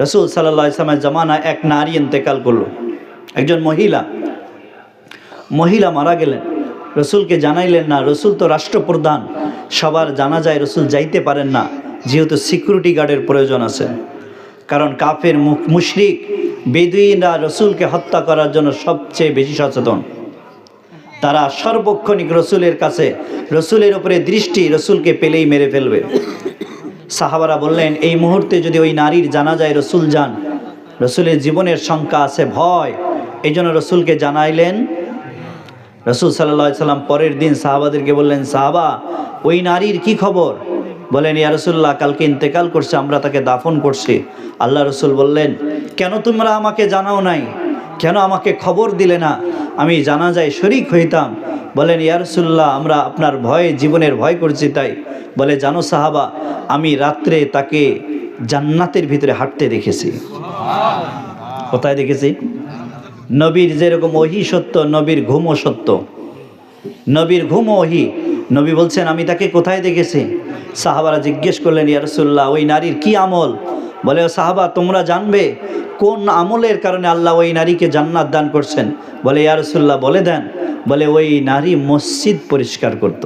রসুল সাল্লাল্লাহু আলাইহি ওয়াসাল্লামের জামানায় এক নারী ইন্তেকাল করলো, একজন মহিলা মারা গেলেন। রসুলকে জানাইলেন না, রসুল তো রাষ্ট্রপ্রধান, সবার জানাজায় রসুল যাইতে পারেন না, যেহেতু সিকিউরিটি গার্ডের প্রয়োজন আছে। কারণ কাফের মুশরিক বেদুইনরা রসুলকে হত্যা করার জন্য সবচেয়ে বেশি সচেতন। তারা সর্বক্ষণিক রসুলের কাছে, রসুলের উপরে দৃষ্টি, রসুলকে পেলেই মেরে ফেলবে। সাহাবারা বললেন, এই মুহূর্তে যদি ওই নারীর জানাজায় রসুল যান, রসুলের জীবনের শঙ্কা আছে, ভয়। এই জন্য রসুলকে জানাইলেন। রসুল সাল্লাল্লাহু আলাইহি সাল্লাম পরের দিন সাহাবাদেরকে বললেন, সাহাবা ওই নারীর কি খবর? বলেন, ইয়া রাসূলুল্লাহ, কালকে ইন্তেকাল করছে, আমরা তাকে দাফন করছি। আল্লাহ রসুল বললেন, কেন তোমরা আমাকে জানাও নাই? কেন আমাকে খবর দিলে না? আমি জানাজায় শরীক হইতাম। বলেন, ইয়া রাসূলুল্লাহ, আমরা আপনার ভয়ে, জীবনের ভয় করছি তাই। বলে, জানো সাহাবা, আমি রাত্রে তাকে জান্নাতের ভিতরে হাঁটতে দেখেছি। কোথায় দেখেছি? নবীর যেরকম ওহী সত্য, নবীর ঘুমও সত্য। নবীর ঘুমও ওহী। নবী বলছেন, আমি তাকে কোথায় দেখেছি? সাহাবারা জিজ্ঞেস করলেন, ইয়া রাসূলুল্লাহ, ওই নারীর কি আমল? বলে, ও সাহাবা, তোমরা জানবে কোন আমলের কারণে আল্লাহ ওই নারীকে জান্নাত দান করছেন? বলে, ইয়া রাসূলুল্লাহ, বলে দেন। বলে, ওই নারী মসজিদ পরিষ্কার করত।